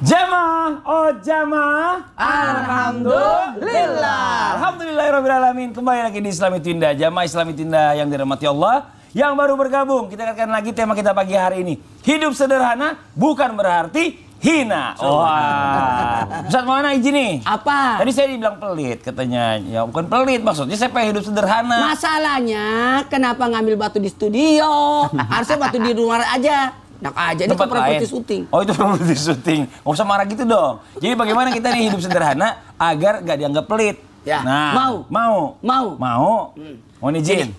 Jamaah, oh jamaah, alhamdulillah. Alhamdulillahirrahmanirrahim. Kembali lagi di Islam Itu Indah, jamaah Islam Itu Indah yang dirahmati Allah. Yang baru bergabung, kita akan lagi tema kita pagi hari ini. Hidup sederhana bukan berarti hina. Wah, Ustaz mana izin nih? Apa? Tadi saya dibilang pelit katanya. Ya bukan pelit, maksudnya saya pengen hidup sederhana. Masalahnya kenapa ngambil batu di studio? Harusnya batu di rumah aja. Enak aja, ini kan properti syuting. Oh itu properti syuting. Nggak usah marah gitu dong. Jadi bagaimana kita nih hidup sederhana agar gak dianggap pelit? Ya. Nah, mau. Mohon izin.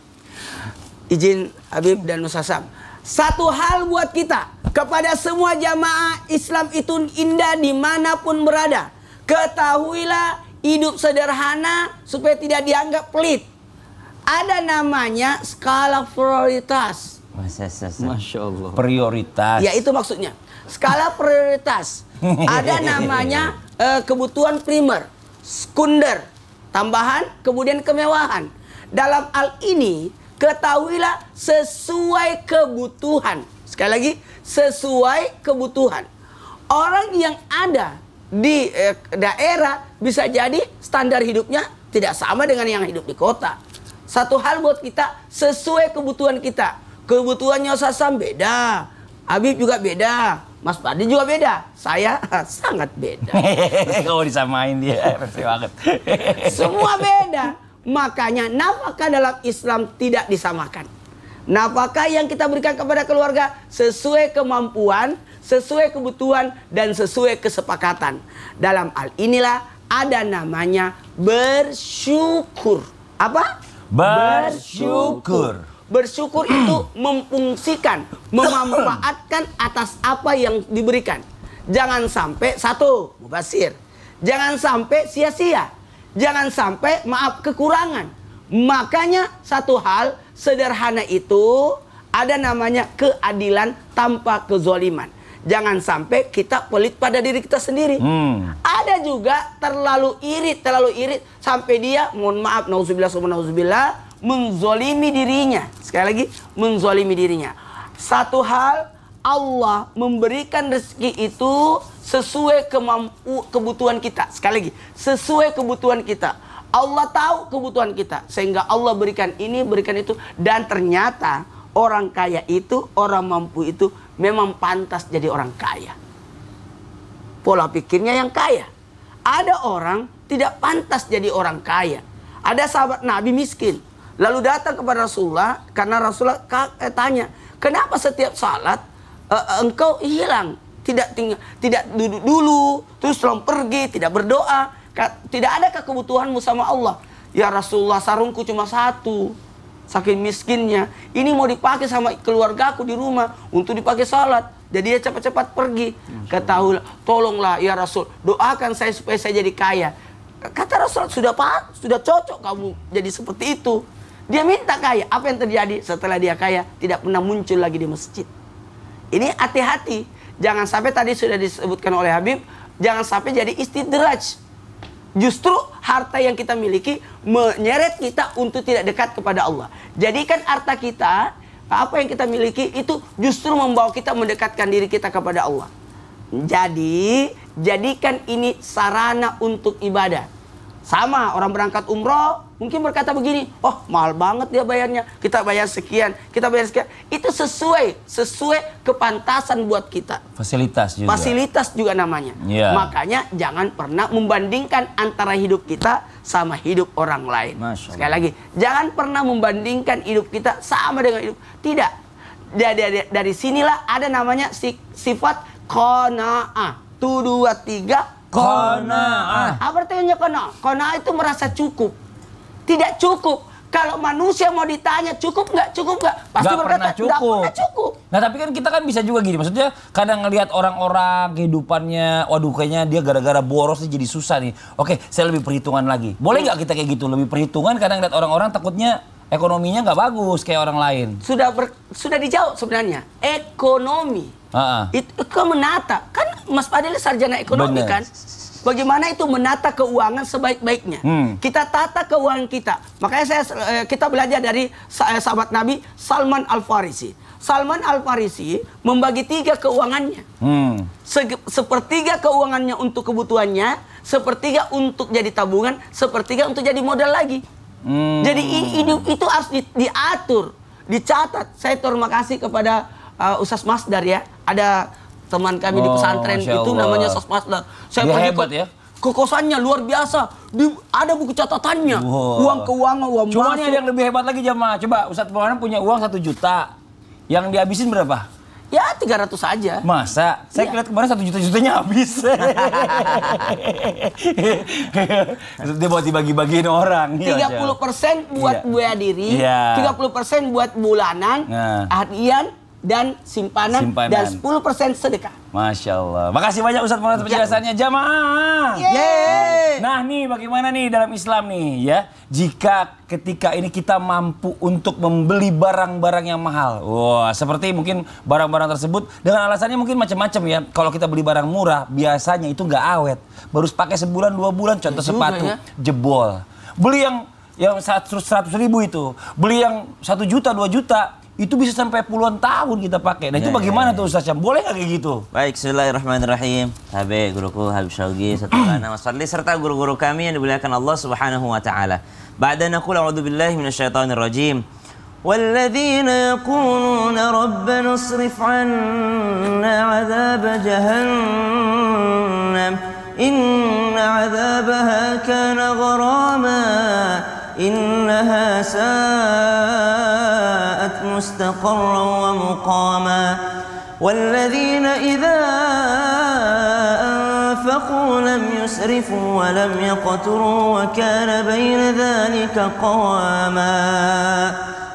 Izin Habib dan Ustaz Sam. Satu hal buat kita, kepada semua jamaah Islam Itu Indah dimanapun berada, ketahuilah hidup sederhana supaya tidak dianggap pelit. Ada namanya skala prioritas. Masya Allah. Prioritas. Ya itu maksudnya. Skala prioritas. Ada namanya kebutuhan primer, sekunder, tambahan, kemudian kemewahan. Dalam hal ini, ketahuilah sesuai kebutuhan. Sekali lagi, sesuai kebutuhan. Orang yang ada di daerah bisa jadi standar hidupnya tidak sama dengan yang hidup di kota. Satu hal buat kita, sesuai kebutuhan kita. Kebutuhannya Ustaz Sam beda, Habib juga beda, Mas Padi juga beda, saya sangat beda. Kalau disamain dia, pasti banget. Semua beda. Makanya nafkah dalam Islam tidak disamakan. Nafkah yang kita berikan kepada keluarga sesuai kemampuan, sesuai kebutuhan, dan sesuai kesepakatan. Dalam hal inilah ada namanya bersyukur. Apa? Bersyukur. Bersyukur itu memfungsikan, memanfaatkan atas apa yang diberikan. Jangan sampai satu, mubasir. Jangan sampai sia-sia. Jangan sampai maaf kekurangan. Makanya satu hal sederhana itu ada namanya keadilan tanpa kezoliman. Jangan sampai kita pelit pada diri kita sendiri. Ada juga terlalu irit sampai dia, mohon maaf, nauzubillah, menzolimi dirinya. Sekali lagi, menzolimi dirinya. Satu hal, Allah memberikan rezeki itu sesuai kebutuhan kita. Sekali lagi, sesuai kebutuhan kita. Allah tahu kebutuhan kita, sehingga Allah berikan ini, berikan itu. Dan ternyata orang kaya itu, orang mampu itu memang pantas jadi orang kaya. Pola pikirnya yang kaya. Ada orang tidak pantas jadi orang kaya. Ada sahabat Nabi miskin, lalu datang kepada Rasulullah, karena Rasulullah tanya, kenapa setiap salat engkau hilang, tidak duduk dulu, terus langsung pergi, tidak berdoa, tidak ada kebutuhanmu sama Allah? Ya Rasulullah, sarungku cuma satu, saking miskinnya, ini mau dipakai sama keluargaku di rumah untuk dipakai salat, jadi dia cepat-cepat pergi. Ketahuilah, tolonglah ya Rasul, doakan saya supaya saya jadi kaya. Kata Rasul, sudah cocok kamu jadi seperti itu. Dia minta kaya. Apa yang terjadi setelah dia kaya? Tidak pernah muncul lagi di masjid. Ini hati-hati. Jangan sampai tadi sudah disebutkan oleh Habib, jangan sampai jadi istidraj. Justru harta yang kita miliki menyeret kita untuk tidak dekat kepada Allah. Jadikan harta kita, apa yang kita miliki itu justru membawa kita mendekatkan diri kita kepada Allah. Jadi, jadikan ini sarana untuk ibadah. Sama orang berangkat umroh mungkin berkata begini, oh mahal banget dia bayarnya, kita bayar sekian. Itu sesuai kepantasan buat kita. Fasilitas juga namanya. Makanya jangan pernah membandingkan antara hidup kita sama hidup orang lain. Sekali lagi, jangan pernah membandingkan hidup kita sama dengan hidup. Tidak. Dari sinilah ada namanya sifat qanaah. 1, 2, 3 qanaah. Apa artinya qanaah? Qanaah itu merasa cukup. Tidak cukup. Kalau manusia mau ditanya cukup nggak? Pasti berkata tidak pernah cukup. Nah tapi kan kita kan bisa juga gini. Maksudnya kadang ngelihat orang-orang kehidupannya, waduh kayaknya dia gara-gara boros jadi susah nih. Oke, saya lebih perhitungan lagi. Boleh nggak kita kayak gitu? Lebih perhitungan, kadang lihat orang-orang takutnya ekonominya nggak bagus kayak orang lain. Sudah dijawab sebenarnya. Ekonomi. Itu kan menata. Kan Mas Fadil sarjana ekonomi. Bener. Kan? Bagaimana itu menata keuangan sebaik-baiknya. Kita tata keuangan kita. Makanya kita belajar dari sahabat Nabi Salman Al-Farisi. Salman Al-Farisi membagi 3 keuangannya. Sepertiga keuangannya untuk kebutuhannya, sepertiga untuk jadi tabungan, sepertiga untuk jadi modal lagi. Jadi itu harus diatur, dicatat. Saya terima kasih kepada Ustaz Masdar ya. Ada teman kami di pesantren itu namanya Ustaz Masdar. Saya Dia pergi hebat ya. ke kosannya luar biasa. Ada buku catatannya. Uang keuangan, uang Cuma masuk. ada yang lebih hebat lagi jamaah. Coba Ustadz Maulana punya uang 1 juta. Yang dihabisin berapa? Ya 300 saja. Masa? Saya lihat kemarin 1 juta-jutanya habis. Dia buat dibagi-bagiin orang. 30% buat buaya diri, 30% buat bulanan, harian, dan simpanan, dan 10% sedekah. Masya Allah. Makasih banyak Ustadz Maulana penjelasannya jamaah. Nah nih bagaimana nih dalam Islam nih ya. Jika ketika ini kita mampu untuk membeli barang-barang yang mahal. Wah seperti mungkin barang-barang tersebut dengan alasannya mungkin macam-macam ya. Kalau kita beli barang murah biasanya itu nggak awet. Baru pakai sebulan 2 bulan contoh sepatu jebol. Beli yang 100 ribu itu. Beli yang 1 juta 2 juta. Itu bisa sampai puluhan tahun kita pakai. Nah itu bagaimana tuh Ustaz Syam? Boleh nggak kayak gitu? Baik, bismillahirrahmanirrahim. Habib, guruku Habib Syaugi, Satulana Masalli, serta guru-guru kami yang dimuliakan Allah Subhanahu wa taala. Ba'da naqul a'udzu billahi minasyaitonir rajim. والذين يقولون ربنا اصرف عنا عذاب جهنم إن عذابها كان غراما إنها ساءت مستقرا ومقاما والذين إذا أنفقوا لم يسرفوا ولم يقتروا وكان بين ذلك قواما.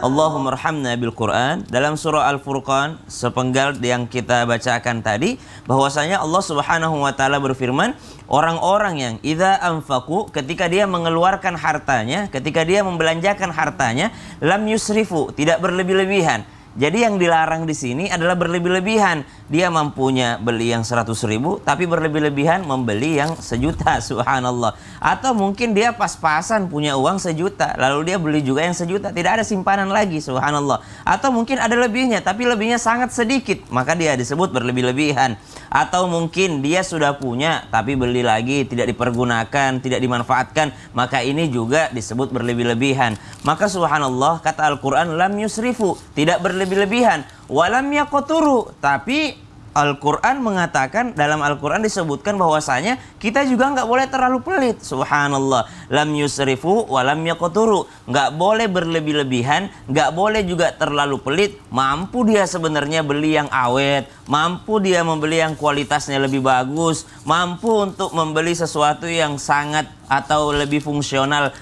Allahumma arhamna bil Quran. Dalam surah Al-Furqan sepenggal yang kita bacakan tadi, bahwasanya Allah Subhanahu wa taala berfirman, orang-orang yang idza anfaqu, ketika dia mengeluarkan hartanya, ketika dia membelanjakan hartanya, lam yusrifu, tidak berlebih-lebihan. Jadi yang dilarang di sini adalah berlebih-lebihan. Dia mampunya beli yang 100 ribu, tapi berlebih-lebihan membeli yang 1 juta, subhanallah. Atau mungkin dia pas-pasan punya uang 1 juta, lalu dia beli juga yang 1 juta, tidak ada simpanan lagi, subhanallah. Atau mungkin ada lebihnya, tapi lebihnya sangat sedikit, maka dia disebut berlebih-lebihan. Atau mungkin dia sudah punya, tapi beli lagi, tidak dipergunakan, tidak dimanfaatkan, maka ini juga disebut berlebih-lebihan. Maka subhanallah, kata Al-Quran, lam yusrifu, tidak berlebih-lebihan, walam yaqturu, tapi Al-Quran mengatakan, dalam Al-Quran disebutkan bahwasanya kita juga nggak boleh terlalu pelit. Subhanallah. Lam yusrifu wa lam yaqturu. Nggak boleh berlebih-lebihan, nggak boleh juga terlalu pelit. Mampu dia sebenarnya beli yang awet, mampu dia membeli yang kualitasnya lebih bagus, mampu untuk membeli sesuatu yang sangat atau lebih fungsional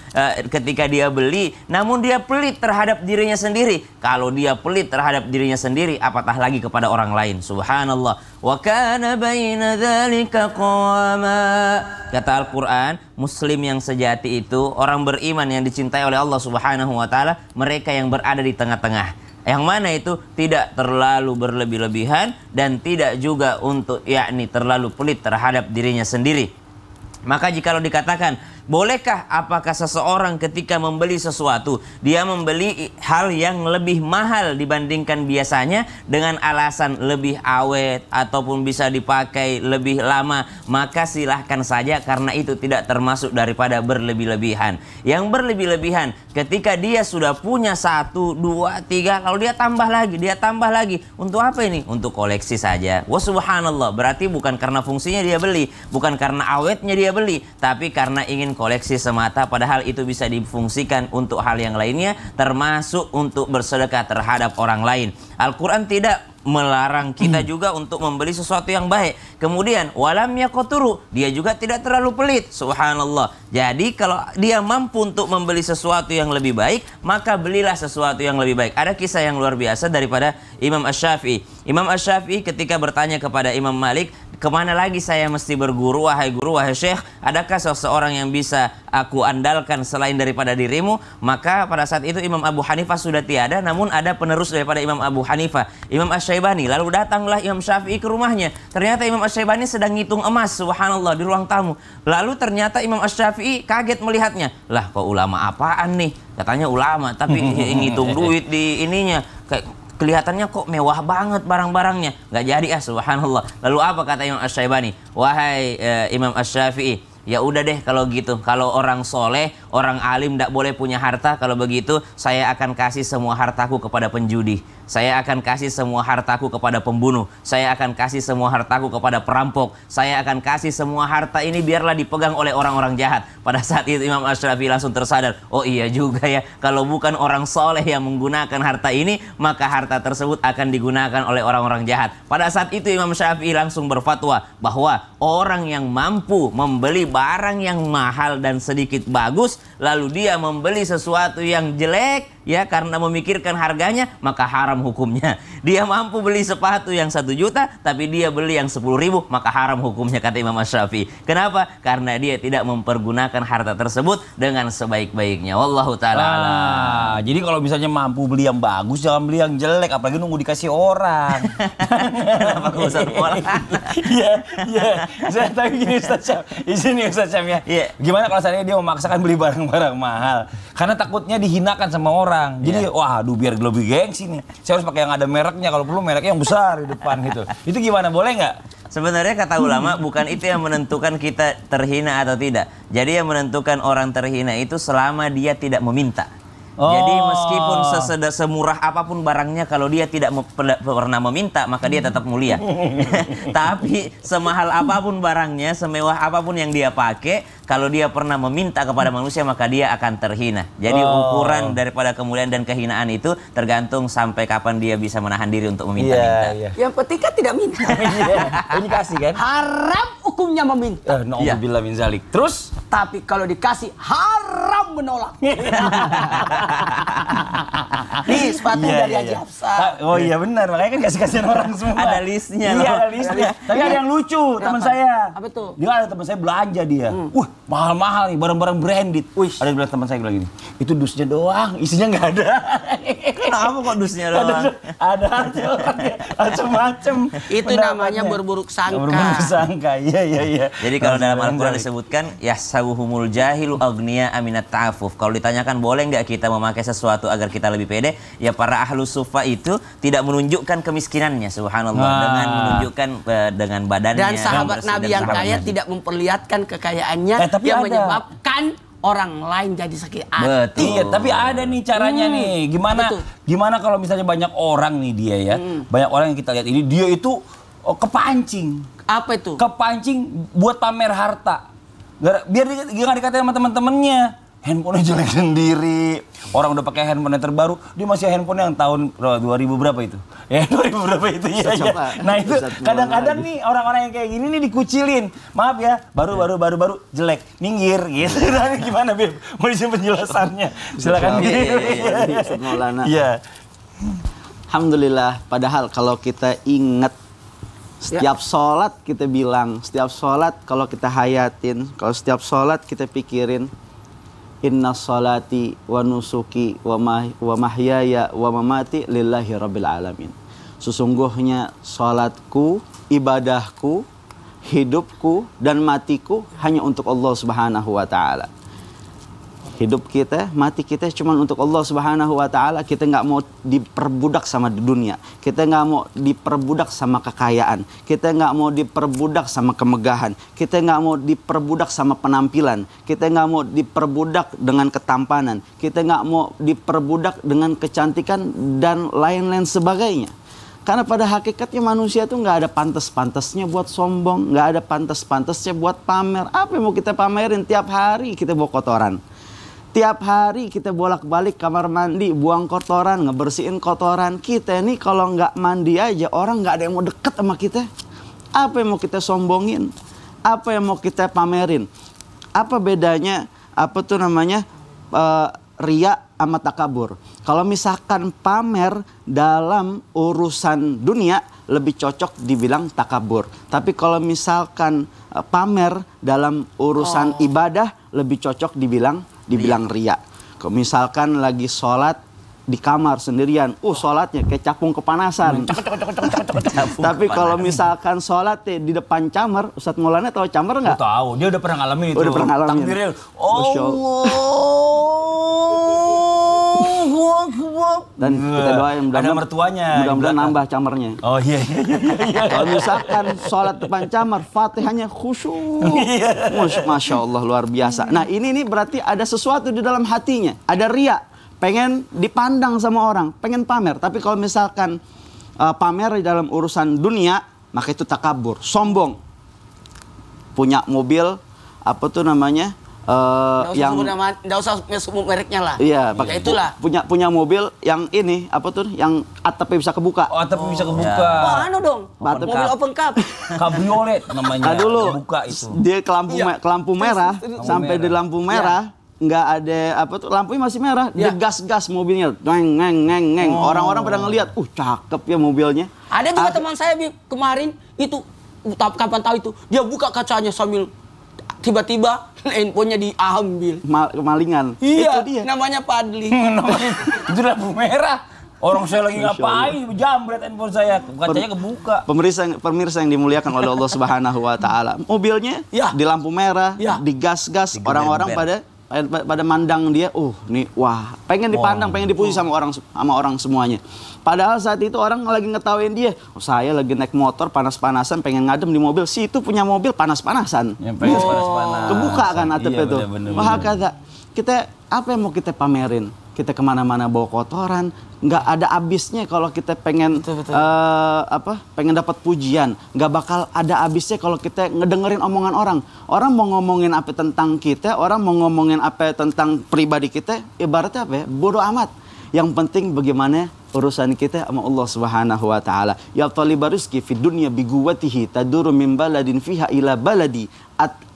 ketika dia beli, namun dia pelit terhadap dirinya sendiri. Kalau dia pelit terhadap dirinya sendiri, apatah lagi kepada orang lain. Subhanallah. Wa kana baina dzalika qawama. Kata Al-Quran, muslim yang sejati itu orang beriman yang dicintai oleh Allah Subhanahu wa taala, mereka yang berada di tengah-tengah. Yang mana itu tidak terlalu berlebih-lebihan dan tidak juga untuk terlalu pelit terhadap dirinya sendiri. Maka jikalau dikatakan, bolehkah apakah seseorang ketika membeli sesuatu, dia membeli hal yang lebih mahal dibandingkan biasanya dengan alasan lebih awet ataupun bisa dipakai lebih lama, maka silahkan saja, karena itu tidak termasuk daripada berlebih-lebihan. Yang berlebih-lebihan ketika dia sudah punya 1, 2, 3, lalu dia tambah lagi. Untuk apa ini? Untuk koleksi saja. Wah subhanallah, berarti bukan karena fungsinya dia beli, bukan karena awetnya dia beli, tapi karena ingin koleksi semata, padahal itu bisa difungsikan untuk hal yang lainnya, termasuk untuk bersedekah terhadap orang lain. Al-Quran tidak melarang kita juga untuk membeli sesuatu yang baik. Kemudian walam yaqturu, dia juga tidak terlalu pelit. Subhanallah. Jadi kalau dia mampu untuk membeli sesuatu yang lebih baik, maka belilah sesuatu yang lebih baik. Ada kisah yang luar biasa daripada Imam Asy-Syafi'i. Imam Asy-Syafi'i ketika bertanya kepada Imam Malik, kemana lagi saya mesti berguru, wahai guru, wahai syekh? Adakah seseorang yang bisa aku andalkan selain daripada dirimu? Maka pada saat itu Imam Abu Hanifah sudah tiada, namun ada penerus daripada Imam Abu Hanifah, Imam Asy-Syaibani. Lalu datanglah Imam Syafi'i ke rumahnya. Ternyata Imam Asy-Syaibani sedang ngitung emas, subhanallah, di ruang tamu. Lalu ternyata Imam Asy-Syafi'i kaget melihatnya. Lah, kok ulama apaan nih? Katanya ulama, tapi ngitung duit di ininya. Kayak kelihatannya kok mewah banget barang-barangnya. Nggak jadi subhanallah. Lalu apa kata Imam Asy-Syaibani? Wahai Imam Asy-Syafi'i, ya udah deh kalau gitu. Kalau orang soleh, orang alim tidak boleh punya harta. Kalau begitu, saya akan kasih semua hartaku kepada penjudi. Saya akan kasih semua hartaku kepada pembunuh. Saya akan kasih semua hartaku kepada perampok. Saya akan kasih semua harta ini biarlah dipegang oleh orang-orang jahat. Pada saat itu Imam Asy-Syafi'i langsung tersadar. Oh iya juga ya. Kalau bukan orang soleh yang menggunakan harta ini, maka harta tersebut akan digunakan oleh orang-orang jahat. Pada saat itu Imam Syafi'i langsung berfatwa bahwa orang yang mampu membeli barang yang mahal dan sedikit bagus, lalu dia membeli sesuatu yang jelek, ya karena memikirkan harganya, maka haram hukumnya. Dia mampu beli sepatu yang 1 juta, tapi dia beli yang 10.000, maka haram hukumnya kata Imam Asy-Syafi'i. Kenapa? Karena dia tidak mempergunakan harta tersebut dengan sebaik-baiknya. Wallahu ta'ala alam. Jadi kalau misalnya mampu beli yang bagus, jangan beli yang jelek, apalagi nunggu dikasih orang. Kenapa kau Ustaz Mola? Iya. Saya tahu gini Ustaz Syam. Izin nih Ustaz Syam ya. Iya. Gimana kalau seandainya dia memaksakan beli barang-barang mahal? Karena takutnya dihinakan sama orang. Jadi wah aduh biar lebih gengsi nih. Saya harus pakai yang ada mereknya, kalau perlu mereknya yang besar di depan gitu. Itu gimana, boleh nggak? Sebenarnya kata ulama bukan itu yang menentukan kita terhina atau tidak. Jadi yang menentukan orang terhina itu selama dia tidak meminta. Jadi meskipun semurah apapun barangnya, kalau dia tidak pernah meminta, maka dia tetap mulia. Tapi semahal apapun barangnya, semewah apapun yang dia pakai, kalau dia pernah meminta kepada manusia, maka dia akan terhina. Jadi ukuran daripada kemuliaan dan kehinaan itu tergantung sampai kapan dia bisa menahan diri untuk meminta-minta. Yang penting kan tidak minta. Ini kasih kan? Haram hukumnya meminta. Na'udzubillah min zalik. Terus? Tapi kalau dikasih haram menolak. Nih sepatu dari Haji Hafsah. Oh iya benar, makanya kan kasih-kasihan orang semua. Ada listnya. Iya ada listnya. Tapi ada yang lucu teman saya. Apa tuh? Dia ada teman saya belanja dia. Mahal-mahal nih barang-barang branded. Ada yang bilang teman saya bilang gini, itu dusnya doang, isinya nggak ada. Kenapa kok dusnya doang? Ada aja macam-macam. Itu namanya berburuk sangka. Berburuk sangka, iya. Jadi kalau dalam Al-Quran disebutkan yahsabuhumul jahilu agniya aminat ta'afuf. Kalau ditanyakan boleh nggak kita memakai sesuatu agar kita lebih pede, ya para ahlu sufa itu tidak menunjukkan kemiskinannya, subhanallah, dengan menunjukkan dengan badannya. Dan sahabat Nabi yang kaya tidak memperlihatkan kekayaannya yang menyebabkan orang lain jadi sakit hati. Betul. Iya, tapi ada nih caranya nih. Gimana kalau misalnya banyak orang nih dia ya, banyak orang yang kita lihat ini dia itu kepancing. Apa itu? Kepancing buat pamer harta. Biar dia nggak dikatain sama teman-temannya. Handphonenya jelek sendiri. Orang udah pakai handphone yang terbaru, dia masih handphone yang tahun 2000 berapa itu? Ya 2000 berapa itu ya. Nah itu kadang-kadang nih orang-orang yang kayak gini nih dikucilin. Maaf ya, baru jelek, minggir gitu. Nah, gimana Beb? Mau disini penjelasannya? Silakan. Iya. Alhamdulillah, padahal kalau kita ingat setiap sholat kita bilang, setiap sholat kalau kita hayatin, kalau setiap sholat kita pikirin, inna sholati wa nusuki wa mahyaya wa mamati lillahi rabbil alamin. Sesungguhnya sholatku, ibadahku, hidupku dan matiku hanya untuk Allah Subhanahu wa taala. Hidup kita, mati kita cuma untuk Allah Subhanahu wa taala. Kita nggak mau diperbudak sama dunia. Kita nggak mau diperbudak sama kekayaan. Kita nggak mau diperbudak sama kemegahan. Kita nggak mau diperbudak sama penampilan. Kita nggak mau diperbudak dengan ketampanan. Kita nggak mau diperbudak dengan kecantikan dan lain-lain sebagainya. Karena pada hakikatnya manusia tuh nggak ada pantas-pantasnya buat sombong, nggak ada pantas-pantasnya buat pamer. Apa yang mau kita pamerin? Tiap hari kita bawa kotoran. Tiap hari kita bolak-balik kamar mandi, buang kotoran, ngebersihin kotoran. Kita ini kalau nggak mandi aja, orang nggak ada yang mau deket sama kita. Apa yang mau kita sombongin? Apa yang mau kita pamerin? Apa bedanya, apa tuh namanya, riya sama takabur? Kalau misalkan pamer dalam urusan dunia, lebih cocok dibilang takabur. Tapi kalau misalkan pamer dalam urusan ibadah, lebih cocok dibilang riya. Kalau misalkan lagi sholat di kamar sendirian, sholatnya kayak capung kepanasan. Tapi kalau misalkan sholat di depan camar, Ustadz Maulana tahu camar nggak? Tahu, dia udah pernah ngalamin itu. Udah pernah ngalamin. Takbirnya, Allahu Dan kita doain Ada mertuanya. di mudah-mudahan belakang. nambah camernya. Oh iya. Kalau misalkan sholat depan camar, Fatihahnya khusyuk. Masya Allah, luar biasa. Nah ini berarti ada sesuatu di dalam hatinya. Ada ria, pengen dipandang sama orang, pengen pamer. Tapi kalau misalkan pamer di dalam urusan dunia, maka itu takabur, sombong. Punya mobil, apa tuh namanya? Nggak usah sebut mereknya lah. Iya, ya itulah. punya mobil yang ini apa tuh yang atapnya bisa kebuka. Oh, atapnya bisa kebuka. Oh, anu dong. Open Mobil cup. open cup. Kabriolet namanya. Nah dulu Kebuka itu. dia ke lampu merah sampai di lampu merah nggak ada apa tuh lampunya masih merah, dia gas mobilnya, ngeng. Orang-orang pada ngelihat, cakep ya mobilnya. Ada juga teman saya kemarin itu kapan tahu itu dia buka kacanya sambil tiba-tiba handphonenya diambil. Kemalingan. Iya, Itu dia. namanya Padli. Itu lampu merah. Orang saya lagi ngapain, jambret handphone saya, kacanya kebuka. Pemirsa yang dimuliakan oleh Allah Subhanahu wa taala. Mobilnya di lampu merah, di gas, orang-orang pada mandang dia, nih wah, pengen dipandang, pengen dipuji sama orang semuanya. Padahal saat itu orang lagi ngetawain dia, saya lagi naik motor panas-panasan, pengen ngadem di mobil, si itu punya mobil panas-panasan. Yang pengen panas-panas. Kebuka kan atap Iya, itu. bener. Kita apa yang mau kita pamerin? Kita kemana-mana bawa kotoran, nggak ada habisnya kalau kita pengen pengen dapat pujian, nggak bakal ada habisnya kalau kita ngedengerin omongan orang. Orang mau ngomongin apa tentang kita, orang mau ngomongin apa tentang pribadi kita, ibaratnya apa ya? Bodoh amat. Yang penting bagaimana urusan kita sama Allah Subhanahu wa taala. Ya talibar rizqi fid dunya bi quwwatihi taduru min baladin fiha ila baladi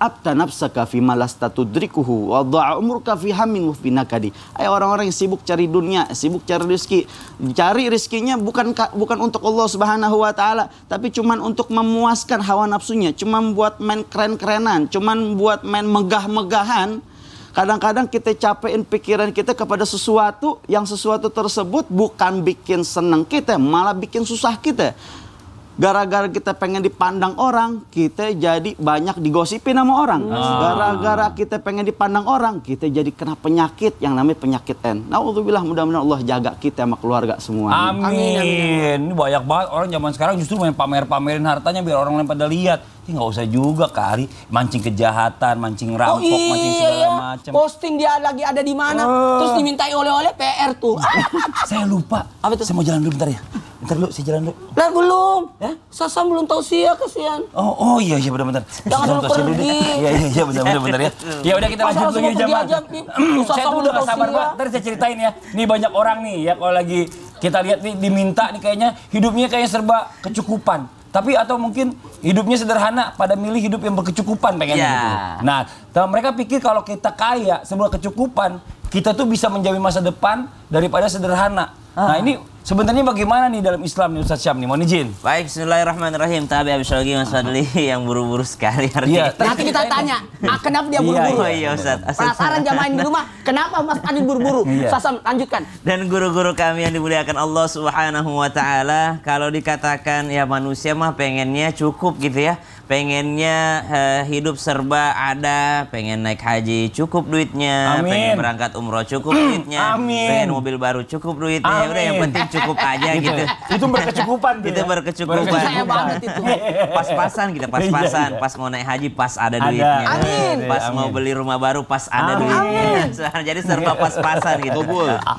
abta nafsaka fi malasta tudrikuhu wa dha'a umruka fi hammin wa fi nakadi. Ayo orang-orang yang sibuk cari dunia, sibuk cari rezeki. Cari rezekinya bukan untuk Allah Subhanahu wa taala, tapi cuman untuk memuaskan hawa nafsunya, cuman buat main keren-kerenan, cuman buat main megah-megahan. Kadang-kadang kita capein pikiran kita kepada sesuatu yang sesuatu tersebut bukan bikin senang kita, malah bikin susah kita. Gara-gara kita pengen dipandang orang, kita jadi banyak digosipin sama orang. Gara-gara kita pengen dipandang orang, kita jadi kena penyakit yang namanya penyakit N. Nauzubillah, mudah-mudahan Allah jaga kita sama keluarga semua. Amin. Ini banyak banget orang zaman sekarang justru main pamerin hartanya biar orang lain pada lihat. Ini nggak usah juga kali mancing kejahatan, mancing rampok, mancing segala macam. Posting dia lagi ada di mana, terus dimintai oleh-oleh PR tuh. Saya lupa. Apa tuh? Saya mau jalan dulu bentar ya. Bentar dulu, saya jalan dulu. Lah belum. Sasam belum tahu sia kasihan. Oh iya bentar. Jangan dulu pergi. Iya bentar ya. Ya udah kita lanjut lagi jamaah. Saya tuh udah gak sabar Pak. Ntar saya ceritain ya. Nih banyak orang nih ya kalau lagi kita lihat nih diminta nih kayaknya hidupnya kayaknya serba kecukupan. Tapi atau mungkin hidupnya sederhana pada milih hidup yang berkecukupan pengennya gitu. Nah, mereka pikir kalau kita kaya sebuah kecukupan, kita tuh bisa menjamin masa depan daripada sederhana. Nah, ini sebenarnya bagaimana nih dalam Islam nih Ustaz Syam nih? Mohon izin. Baik, bismillahirrahmanirrahim. Tapi habis lagi Mas Fadli yang buru-buru sekali hari ini. Nanti kita tanya, kenapa dia buru-buru? Iya Ustaz. Penasaran jamaah di rumah, kenapa Mas Fadli buru-buru? Sasam, lanjutkan. Dan guru-guru kami yang dimuliakan Allah Subhanahu wa taala, kalau dikatakan ya manusia mah pengennya cukup gitu ya. Pengennya hidup serba ada, pengen naik haji cukup duitnya, pengen berangkat umroh cukup duitnya, pengen mobil baru cukup duitnya, udah yang penting cukup aja gitu. Itu berkecukupan tuh. Itu berkecukupan. Saya banget itu. Pas-pasan kita, pas-pasan. Pas mau naik haji pas ada duitnya. Pas mau beli rumah baru pas ada duitnya. Jadi serba pas-pasan gitu.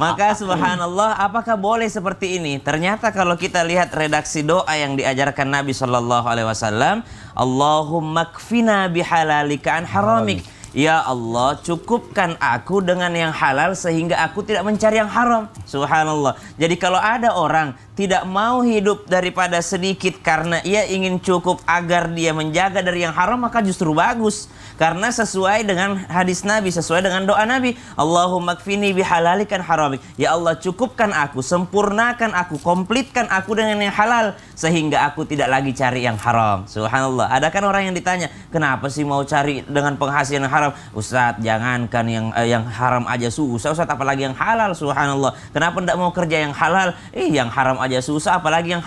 Maka subhanallah, apakah boleh seperti ini? Ternyata kalau kita lihat redaksi doa yang diajarkan Nabi SAW, Allahumma kfina bihalalika an haramik. Ya Allah, cukupkan aku dengan yang halal sehingga aku tidak mencari yang haram. Subhanallah. Jadi kalau ada orang tidak mau hidup daripada sedikit karena ia ingin cukup agar dia menjaga dari yang haram, maka justru bagus. Karena sesuai dengan hadis Nabi, sesuai dengan doa Nabi. Allahumma kfini bihalalikan haramik. Ya Allah, cukupkan aku, sempurnakan aku, komplitkan aku dengan yang halal sehingga aku tidak lagi cari yang haram. Subhanallah. Ada kan orang yang ditanya, kenapa sih mau cari dengan penghasilan yang haram? Ustadz, jangankan yang haram aja susah, Ustadz, apalagi yang halal. Subhanallah. Kenapa tidak mau kerja yang halal? Yang haram aja susah, apalagi yang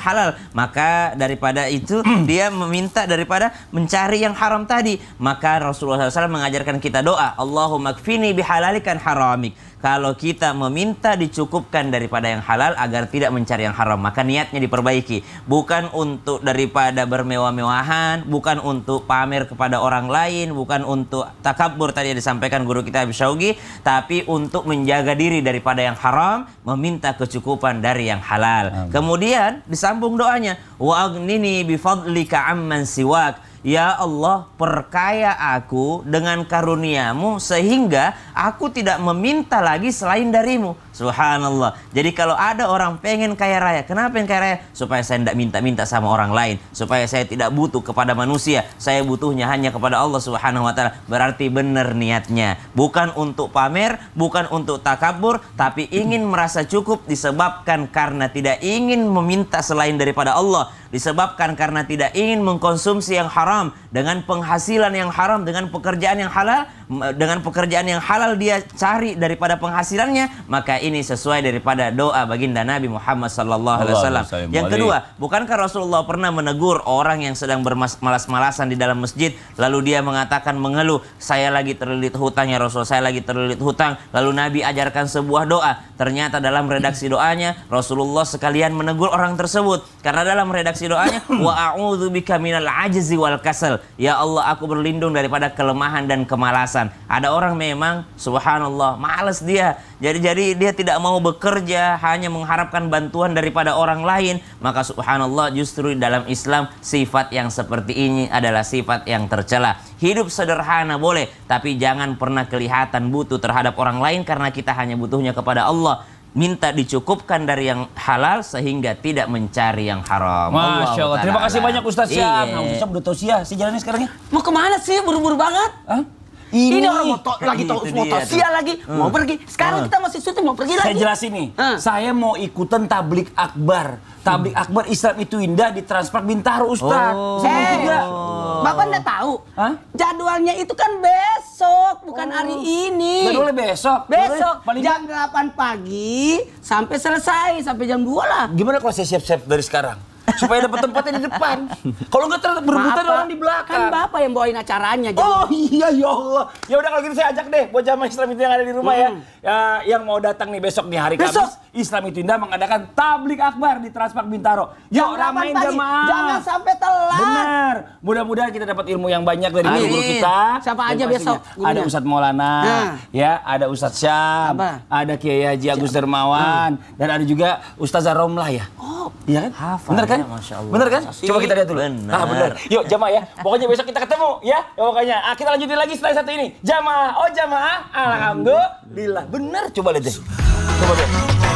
halal. Maka daripada itu dia meminta daripada mencari yang haram tadi. Maka Rasulullah SAW mengajarkan kita doa, Allahumma kfini bihalalikan haramik. Kalau kita meminta dicukupkan daripada yang halal agar tidak mencari yang haram, maka niatnya diperbaiki. Bukan untuk daripada bermewah-mewahan, bukan untuk pamer kepada orang lain, bukan untuk takabur tadi yang disampaikan guru kita Habib Syaugi, tapi untuk menjaga diri daripada yang haram, meminta kecukupan dari yang halal. Kemudian disambung doanya, wa aghnini bifadlika amman siwak. Ya Allah, perkaya aku dengan karuniamu sehingga aku tidak meminta lagi selain darimu. Subhanallah. Jadi kalau ada orang pengen kaya raya, kenapa pengen kaya raya? Supaya saya tidak minta-minta sama orang lain, supaya saya tidak butuh kepada manusia, saya butuhnya hanya kepada Allah Subhanahu wa taala. Berarti benar niatnya, bukan untuk pamer, bukan untuk takabur, tapi ingin merasa cukup disebabkan karena tidak ingin meminta selain daripada Allah, disebabkan karena tidak ingin mengkonsumsi yang haram, dengan penghasilan yang haram, dengan pekerjaan yang halal, dengan pekerjaan yang halal dia cari daripada penghasilannya, maka ini sesuai daripada doa baginda Nabi Muhammad sallallahu alaihi wasallam. Yang kedua, bukankah Rasulullah pernah menegur orang yang sedang bermalas-malasan di dalam masjid, lalu dia mengatakan mengeluh, saya lagi terlilit hutang ya Rasul, saya lagi terlilit hutang. Lalu Nabi ajarkan sebuah doa. Ternyata dalam redaksi doanya Rasulullah sekalian menegur orang tersebut, karena dalam redaksi doanya wa a'udzubika minal ajzi wal kasal. Ya Allah, aku berlindung daripada kelemahan dan kemalasan. Ada orang memang subhanallah malas dia. Jadi dia tidak mau bekerja, hanya mengharapkan bantuan daripada orang lain. Maka subhanallah, justru dalam Islam sifat yang seperti ini adalah sifat yang tercela. Hidup sederhana boleh, tapi jangan pernah kelihatan butuh terhadap orang lain karena kita hanya butuhnya kepada Allah. Minta dicukupkan dari yang halal sehingga tidak mencari yang haram. Masya Allah. Terima kasih banyak Ustaz Syam. Iya. Nah, Ustaz udah tahu Sia. Si jalannya sekarang ya? Mau kemana sih? Buru-buru banget. Hah? Ini orang lagi Itu mau dia sia lagi, mau pergi. Sekarang kita masih syuting mau pergi Saya lagi. jelasin nih. Saya mau ikutan tablik akbar. Tablik akbar Islam itu indah di Transpark Bintaro Ustaz. Saya juga. Bapak nggak tahu? Hah? Jadwalnya itu kan besok, bukan hari ini. Jadwalnya besok. Besok Paling jam 8 pagi sampai selesai, sampai jam 2 lah. gimana kalau saya siap-siap dari sekarang? Supaya dapat tempatnya di depan. Kalau nggak ternyata berebutan Maaf, orang Pak. di belakang. Kan Bapak yang bawain acaranya. Oh iya ya Allah. Ya udah kalau gitu saya ajak deh buat jamaah Islam itu yang ada di rumah ya. Yang mau datang nih besok nih hari Besok? Kamis, Islam itu indah mengadakan tablik akbar di Transpark Bintaro. Jam Yuk 8 ramein pagi. jamaah. Jangan sampai telat. Benar. Mudah-mudahan kita dapat ilmu yang banyak dari Amin. guru kita. Siapa Dan aja pastinya besok gurunya? Ada Ustadz Maulana, ya, ada Ustadz Syam, Apa? ada Kiai Haji Agus Dermawan, dan ada juga Ustazah Romlah ya. Oh, iya kan? Hafal Bener kan? ya, Masya Allah. Bener kan? Coba kita lihat dulu. Bener. Ah, bener. Yuk jamaah ya. Pokoknya besok kita ketemu ya. Pokoknya kita lanjutin lagi setelah satu ini. Jamaah. Oh jamaah. Alhamdulillah. Bener. Coba lihat deh. Coba deh.